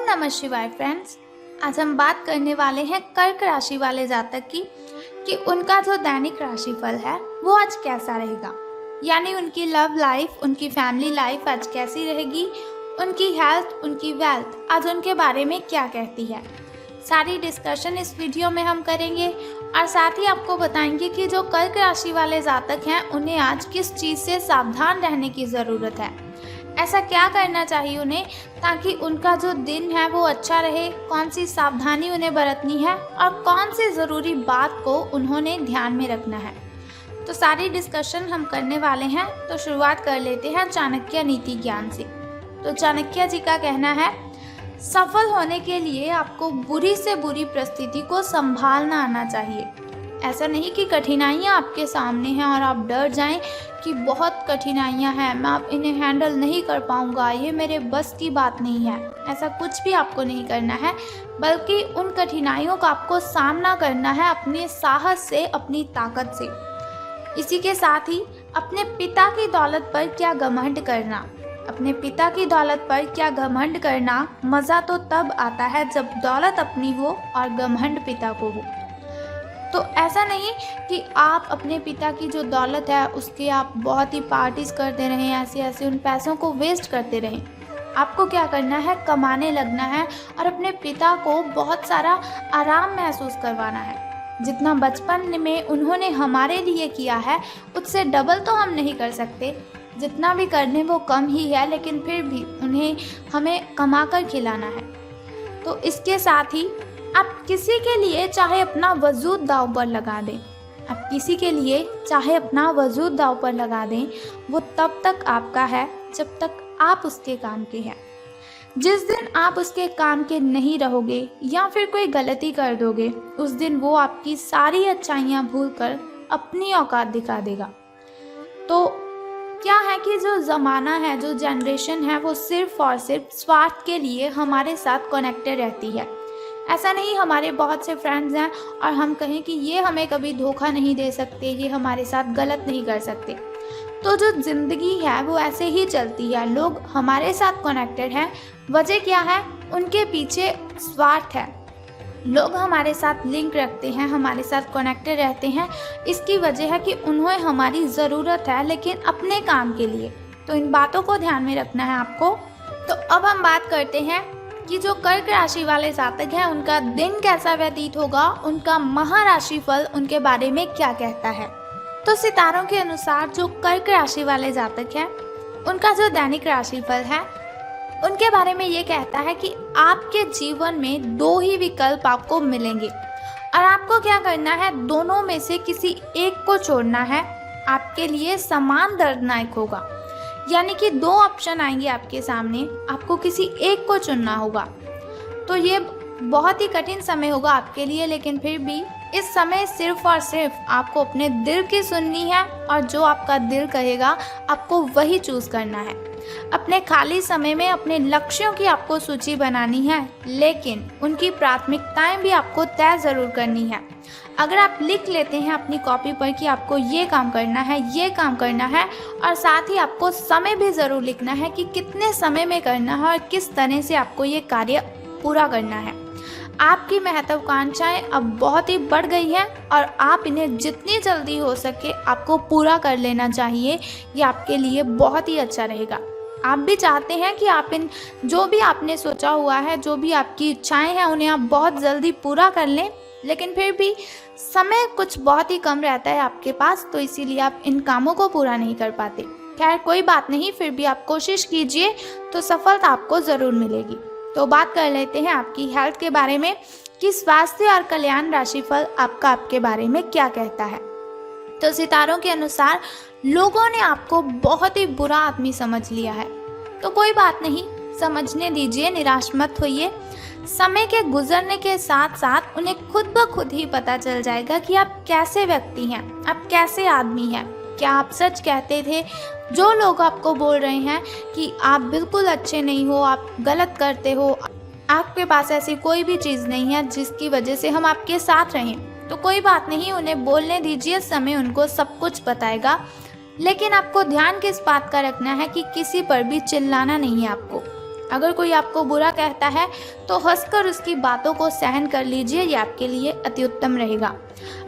नमः शिवाय फ्रेंड्स। आज हम बात करने वाले हैं कर्क राशि वाले जातक की कि उनका जो दैनिक राशिफल है वो आज कैसा रहेगा। यानी उनकी लव लाइफ, उनकी फैमिली लाइफ आज कैसी रहेगी, उनकी हेल्थ, उनकी वेल्थ आज उनके बारे में क्या कहती है। सारी डिस्कशन इस वीडियो में हम करेंगे और साथ ही आपको बताएंगे कि जो कर्क राशि वाले जातक हैं उन्हें आज किस चीज़ से सावधान रहने की ज़रूरत है, ऐसा क्या करना चाहिए उन्हें ताकि उनका जो दिन है वो अच्छा रहे, कौन सी सावधानी उन्हें बरतनी है और कौन सी ज़रूरी बात को उन्होंने ध्यान में रखना है। तो सारी डिस्कशन हम करने वाले हैं। तो शुरुआत कर लेते हैं चाणक्य नीति ज्ञान से। तो चाणक्य जी का कहना है, सफल होने के लिए आपको बुरी से बुरी परिस्थिति को संभालना आना चाहिए। ऐसा नहीं कि कठिनाइयाँ आपके सामने हैं और आप डर जाएं कि बहुत कठिनाइयाँ हैं, मैं आप इन्हें हैंडल नहीं कर पाऊँगा, ये मेरे बस की बात नहीं है। ऐसा कुछ भी आपको नहीं करना है, बल्कि उन कठिनाइयों का आपको सामना करना है अपने साहस से, अपनी ताकत से। इसी के साथ ही अपने पिता की दौलत पर क्या घमंड करना, अपने पिता की दौलत पर क्या घमंड करना, मज़ा तो तब आता है जब दौलत अपनी हो और घमंड पिता को हो। तो ऐसा नहीं कि आप अपने पिता की जो दौलत है उसके आप बहुत ही पार्टीज करते रहें, ऐसे उन पैसों को वेस्ट करते रहें। आपको क्या करना है, कमाने लगना है और अपने पिता को बहुत सारा आराम महसूस करवाना है। जितना बचपन में उन्होंने हमारे लिए किया है उससे डबल तो हम नहीं कर सकते, जितना भी करने वो कम ही है, लेकिन फिर भी उन्हें हमें कमा कर खिलाना है। तो इसके साथ ही आप किसी के लिए चाहे अपना वजूद दांव पर लगा दें, आप किसी के लिए चाहे अपना वजूद दांव पर लगा दें, वो तब तक आपका है जब तक आप उसके काम के हैं। जिस दिन आप उसके काम के नहीं रहोगे या फिर कोई गलती कर दोगे, उस दिन वो आपकी सारी अच्छाइयाँ भूलकर अपनी औकात दिखा देगा। तो क्या है कि जो ज़माना है, जो जनरेशन है, वो सिर्फ और सिर्फ स्वार्थ के लिए हमारे साथ कनेक्टेड रहती है। ऐसा नहीं, हमारे बहुत से फ्रेंड्स हैं और हम कहें कि ये हमें कभी धोखा नहीं दे सकते, ये हमारे साथ गलत नहीं कर सकते। तो जो ज़िंदगी है वो ऐसे ही चलती है। लोग हमारे साथ कनेक्टेड हैं, वजह क्या है, उनके पीछे स्वार्थ है। लोग हमारे साथ लिंक रखते हैं, हमारे साथ कनेक्टेड रहते हैं, इसकी वजह है कि उन्हें हमारी ज़रूरत है, लेकिन अपने काम के लिए। तो इन बातों को ध्यान में रखना है आपको। तो अब हम बात करते हैं कि जो कर्क राशि वाले जातक हैं उनका दिन कैसा व्यतीत होगा, उनका महाराशिफल उनके बारे में क्या कहता है। तो सितारों के अनुसार जो कर्क राशि वाले जातक हैं उनका जो दैनिक राशिफल है उनके बारे में ये कहता है कि आपके जीवन में दो ही विकल्प आपको मिलेंगे और आपको क्या करना है, दोनों में से किसी एक को छोड़ना है। आपके लिए समान दर्दनाक होगा, यानी कि दो ऑप्शन आएंगे आपके सामने, आपको किसी एक को चुनना होगा। तो ये बहुत ही कठिन समय होगा आपके लिए, लेकिन फिर भी इस समय सिर्फ और सिर्फ आपको अपने दिल की सुननी है और जो आपका दिल कहेगा आपको वही चूज़ करना है। अपने खाली समय में अपने लक्ष्यों की आपको सूची बनानी है, लेकिन उनकी प्राथमिकताएं भी आपको तय ज़रूर करनी है। अगर आप लिख लेते हैं अपनी कॉपी पर कि आपको ये काम करना है, ये काम करना है, और साथ ही आपको समय भी ज़रूर लिखना है कि कितने समय में करना है और किस तरह से आपको ये कार्य पूरा करना है। आपकी महत्वाकांक्षाएं अब बहुत ही बढ़ गई हैं और आप इन्हें जितनी जल्दी हो सके आपको पूरा कर लेना चाहिए। ये आपके लिए बहुत ही अच्छा रहेगा। आप भी चाहते हैं कि आप इन जो भी आपने सोचा हुआ है, जो भी आपकी इच्छाएं हैं, उन्हें आप बहुत जल्दी पूरा कर लें, लेकिन फिर भी समय कुछ बहुत ही कम रहता है आपके पास, तो इसीलिए आप इन कामों को पूरा नहीं कर पाते। खैर कोई बात नहीं, फिर भी आप कोशिश कीजिए तो सफलता आपको ज़रूर मिलेगी। तो बात कर लेते हैं आपकी हेल्थ के बारे में कि स्वास्थ्य और कल्याण राशिफल आपके बारे में क्या कहता है। तो सितारों के अनुसार लोगों ने आपको बहुत ही बुरा आदमी समझ लिया है, तो कोई बात नहीं, समझने दीजिए, निराश मत होइए। समय के गुजरने के साथ साथ उन्हें खुद ब खुद ही पता चल जाएगा कि आप कैसे व्यक्ति हैं, आप कैसे आदमी हैं। क्या आप सच कहते थे? जो लोग आपको बोल रहे हैं कि आप बिल्कुल अच्छे नहीं हो, आप गलत करते हो, आपके पास ऐसी कोई भी चीज़ नहीं है जिसकी वजह से हम आपके साथ रहें, तो कोई बात नहीं, उन्हें बोलने दीजिए, समय उनको सब कुछ बताएगा। लेकिन आपको ध्यान किस बात का रखना है कि किसी पर भी चिल्लाना नहीं है आपको। अगर कोई आपको बुरा कहता है तो हंसकर उसकी बातों को सहन कर लीजिए, ये आपके लिए अति उत्तम रहेगा।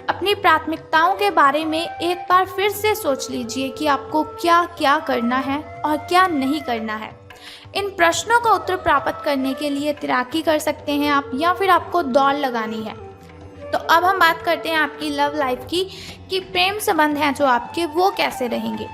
अपनी प्राथमिकताओं के बारे में एक बार फिर से सोच लीजिए कि आपको क्या क्या करना है और क्या नहीं करना है। इन प्रश्नों का उत्तर प्राप्त करने के लिए तैराकी कर सकते हैं आप, या फिर आपको दौड़ लगानी है। तो अब हम बात करते हैं आपकी लव लाइफ की, कि प्रेम संबंध हैं जो आपके, वो कैसे रहेंगे।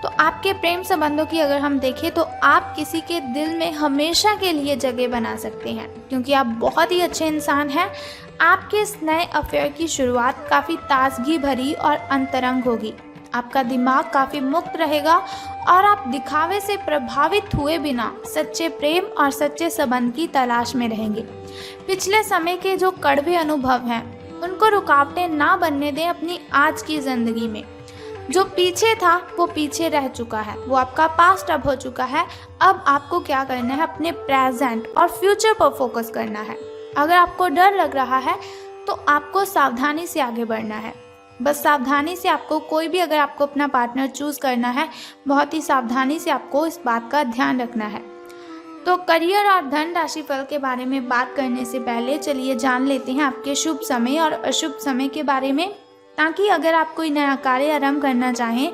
तो आपके प्रेम संबंधों की अगर हम देखें तो आप किसी के दिल में हमेशा के लिए जगह बना सकते हैं, क्योंकि आप बहुत ही अच्छे इंसान हैं। आपके इस नए अफेयर की शुरुआत काफ़ी ताजगी भरी और अंतरंग होगी। आपका दिमाग काफ़ी मुक्त रहेगा और आप दिखावे से प्रभावित हुए बिना सच्चे प्रेम और सच्चे संबंध की तलाश में रहेंगे। पिछले समय के जो कड़वे अनुभव हैं उनको रुकावटें ना बनने दें अपनी आज की ज़िंदगी में। जो पीछे था वो पीछे रह चुका है, वो आपका पास्ट अब हो चुका है। अब आपको क्या करना है, अपने प्रेजेंट और फ्यूचर पर फोकस करना है। अगर आपको डर लग रहा है तो आपको सावधानी से आगे बढ़ना है। बस सावधानी से आपको कोई भी, अगर आपको अपना पार्टनर चूज़ करना है, बहुत ही सावधानी से आपको इस बात का ध्यान रखना है। तो करियर और धन राशि फल के बारे में बात करने से पहले चलिए जान लेते हैं आपके शुभ समय और अशुभ समय के बारे में, ताकि अगर आप कोई नया कार्य आरंभ करना चाहें,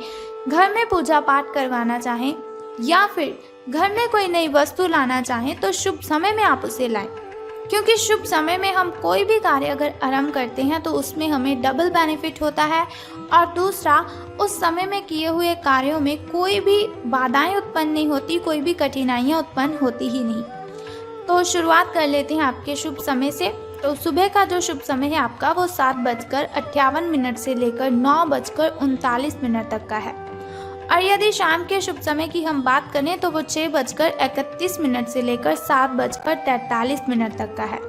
घर में पूजा पाठ करवाना चाहें या फिर घर में कोई नई वस्तु लाना चाहें तो शुभ समय में आप उसे लाएं। क्योंकि शुभ समय में हम कोई भी कार्य अगर आरंभ करते हैं तो उसमें हमें डबल बेनिफिट होता है, और दूसरा, उस समय में किए हुए कार्यों में कोई भी बाधाएं उत्पन्न नहीं होती, कोई भी कठिनाइयां उत्पन्न होती ही नहीं। तो शुरुआत कर लेते हैं आपके शुभ समय से। तो सुबह का जो शुभ समय है आपका, वो 7:58 से लेकर 9:39 तक का है। और यदि शाम के शुभ समय की हम बात करें तो वो 6:31 से लेकर 7:43 तक का है।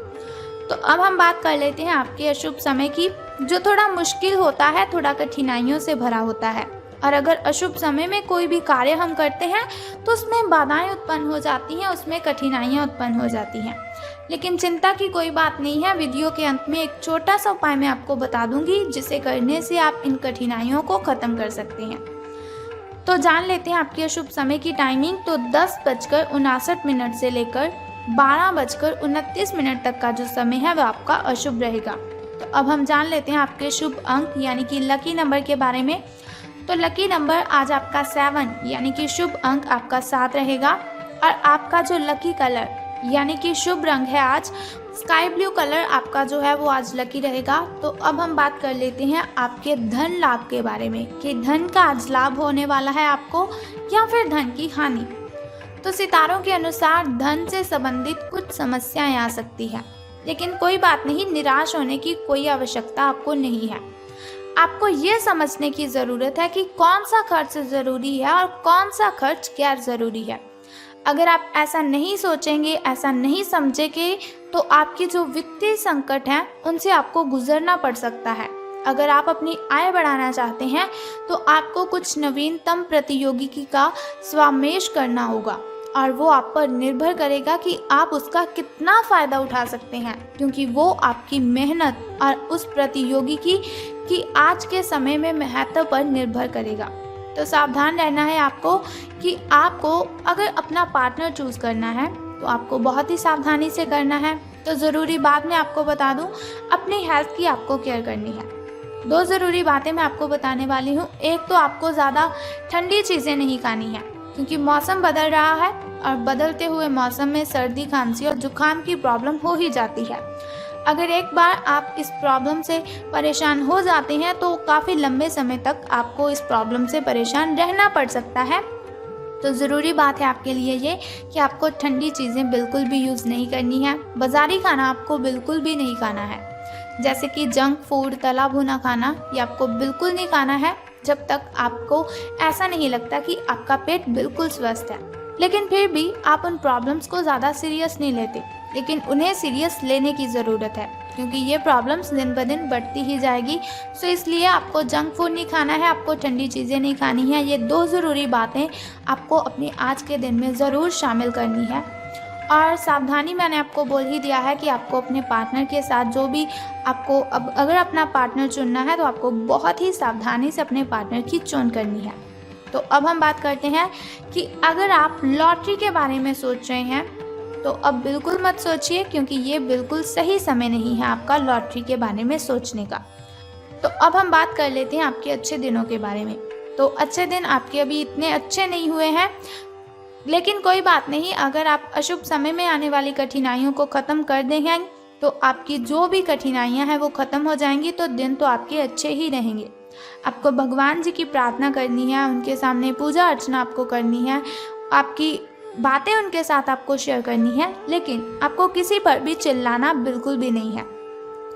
तो अब हम बात कर लेते हैं आपके अशुभ समय की, जो थोड़ा मुश्किल होता है, थोड़ा कठिनाइयों से भरा होता है। और अगर अशुभ समय में कोई भी कार्य हम करते हैं तो उसमें बाधाएं उत्पन्न हो जाती हैं, उसमें कठिनाइयां उत्पन्न हो जाती हैं। लेकिन चिंता की कोई बात नहीं है। वीडियो के अंत में एक छोटा सा उपाय मैं आपको बता दूंगी, जिसे करने से आप इन कठिनाइयों को ख़त्म कर सकते हैं। तो जान लेते हैं आपके अशुभ समय की टाइमिंग। तो 10:59 से लेकर 12:29 तक का जो समय है वह आपका अशुभ रहेगा। तो अब हम जान लेते हैं आपके शुभ अंक यानी कि लकी नंबर के बारे में। तो लकी नंबर आज आपका 7 यानी कि शुभ अंक आपका 7 रहेगा। और आपका जो लकी कलर यानी कि शुभ रंग है आज स्काई ब्लू कलर आपका जो है वो आज लकी रहेगा। तो अब हम बात कर लेते हैं आपके धन लाभ के बारे में, कि धन का आज लाभ होने वाला है आपको या फिर धन की हानि। तो सितारों के अनुसार धन से संबंधित कुछ समस्याएं आ सकती हैं, लेकिन कोई बात नहीं, निराश होने की कोई आवश्यकता आपको नहीं है। आपको ये समझने की ज़रूरत है कि कौन सा खर्च ज़रूरी है और कौन सा खर्च गैर ज़रूरी है। अगर आप ऐसा नहीं सोचेंगे, ऐसा नहीं समझेंगे, तो आपके जो वित्तीय संकट हैं उनसे आपको गुजरना पड़ सकता है। अगर आप अपनी आय बढ़ाना चाहते हैं तो आपको कुछ नवीनतम प्रतियोगिकी का स्वामेश करना होगा, और वो आप पर निर्भर करेगा कि आप उसका कितना फ़ायदा उठा सकते हैं, क्योंकि वो आपकी मेहनत और उस प्रतियोगिकी की आज के समय में महत्व पर निर्भर करेगा। तो सावधान रहना है आपको कि आपको अगर अपना पार्टनर चूज़ करना है तो आपको बहुत ही सावधानी से करना है। तो ज़रूरी बात मैं आपको बता दूं, अपनी हेल्थ की आपको केयर करनी है। 2 ज़रूरी बातें मैं आपको बताने वाली हूँ। एक तो आपको ज़्यादा ठंडी चीज़ें नहीं खानी है, क्योंकि मौसम बदल रहा है और बदलते हुए मौसम में सर्दी, खांसी और जुकाम की प्रॉब्लम हो ही जाती है। अगर एक बार आप इस प्रॉब्लम से परेशान हो जाते हैं तो काफ़ी लंबे समय तक आपको इस प्रॉब्लम से परेशान रहना पड़ सकता है। तो ज़रूरी बात है आपके लिए ये कि आपको ठंडी चीज़ें बिल्कुल भी यूज़ नहीं करनी है। बाज़ारी खाना आपको बिल्कुल भी नहीं खाना है, जैसे कि जंक फूड, तला भुना खाना, ये आपको बिल्कुल नहीं खाना है जब तक आपको ऐसा नहीं लगता कि आपका पेट बिल्कुल स्वस्थ है। लेकिन फिर भी आप उन प्रॉब्लम्स को ज़्यादा सीरियस नहीं लेते, लेकिन उन्हें सीरियस लेने की ज़रूरत है, क्योंकि ये प्रॉब्लम्स दिन ब दिन बढ़ती ही जाएगी। सो इसलिए आपको जंक फूड नहीं खाना है, आपको ठंडी चीज़ें नहीं खानी है। ये 2 ज़रूरी बातें आपको अपने आज के दिन में ज़रूर शामिल करनी है। और सावधानी मैंने आपको बोल ही दिया है कि आपको अपने पार्टनर के साथ जो भी आपको अगर अपना पार्टनर चुनना है तो आपको बहुत ही सावधानी से अपने पार्टनर की चुन करनी है। तो अब हम बात करते हैं कि अगर आप लॉटरी के बारे में सोच रहे हैं तो अब बिल्कुल मत सोचिए, क्योंकि ये बिल्कुल सही समय नहीं है आपका लॉटरी के बारे में सोचने का। तो अब हम बात कर लेते हैं आपके अच्छे दिनों के बारे में। तो अच्छे दिन आपके अभी इतने अच्छे नहीं हुए हैं, लेकिन कोई बात नहीं। अगर आप अशुभ समय में आने वाली कठिनाइयों को ख़त्म कर देंगे तो आपकी जो भी कठिनाइयां हैं वो ख़त्म हो जाएंगी, तो दिन तो आपके अच्छे ही रहेंगे। आपको भगवान जी की प्रार्थना करनी है, उनके सामने पूजा अर्चना आपको करनी है, आपकी बातें उनके साथ आपको शेयर करनी है, लेकिन आपको किसी पर भी चिल्लाना बिल्कुल भी नहीं है।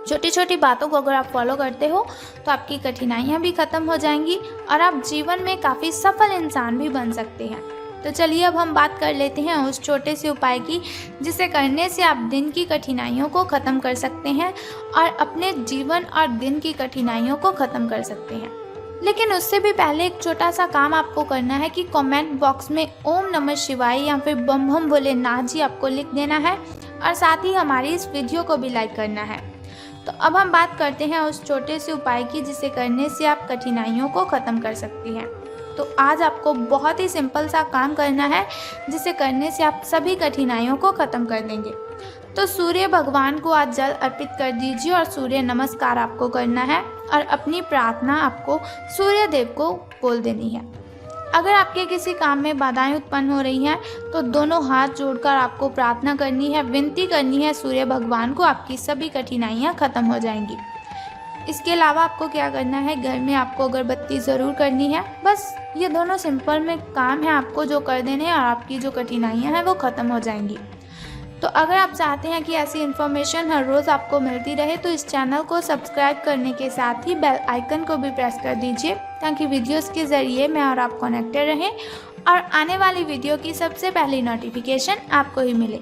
छोटी छोटी बातों को अगर आप फॉलो करते हो तो आपकी कठिनाइयाँ भी ख़त्म हो जाएंगी और आप जीवन में काफ़ी सफल इंसान भी बन सकते हैं। तो चलिए अब हम बात कर लेते हैं उस छोटे से उपाय की, जिसे करने से आप दिन की कठिनाइयों को ख़त्म कर सकते हैं और अपने जीवन और दिन की कठिनाइयों को ख़त्म कर सकते हैं। लेकिन उससे भी पहले एक छोटा सा काम आपको करना है कि कमेंट बॉक्स में ओम नमः शिवाय या फिर बम बम भोलेनाथ जी आपको लिख देना है और साथ ही हमारी इस वीडियो को भी लाइक करना है। तो अब हम बात करते हैं उस छोटे से उपाय की, जिसे करने से आप कठिनाइयों को ख़त्म कर सकते हैं। तो आज आपको बहुत ही सिंपल सा काम करना है, जिसे करने से आप सभी कठिनाइयों को ख़त्म कर देंगे। तो सूर्य भगवान को आज जल अर्पित कर दीजिए और सूर्य नमस्कार आपको करना है और अपनी प्रार्थना आपको सूर्य देव को बोल देनी है। अगर आपके किसी काम में बाधाएं उत्पन्न हो रही हैं तो दोनों हाथ जोड़कर आपको प्रार्थना करनी है, विनती करनी है सूर्य भगवान को, आपकी सभी कठिनाइयां खत्म हो जाएंगी। इसके अलावा आपको क्या करना है, घर में आपको अगरबत्ती ज़रूर करनी है। बस ये दोनों सिंपल में काम है आपको जो कर देने हैं और आपकी जो कठिनाइयाँ हैं वो ख़त्म हो जाएंगी। तो अगर आप चाहते हैं कि ऐसी इन्फॉर्मेशन हर रोज़ आपको मिलती रहे तो इस चैनल को सब्सक्राइब करने के साथ ही बेल आइकन को भी प्रेस कर दीजिए, ताकि वीडियोस के ज़रिए मैं और आप कनेक्टेड रहें और आने वाली वीडियो की सबसे पहली नोटिफिकेशन आपको ही मिले।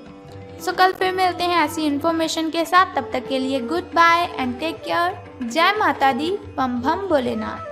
सो कल फिर मिलते हैं ऐसी इन्फॉर्मेशन के साथ। तब तक के लिए good bye and take care. जय माता दी, बम बम भोलेनाथ।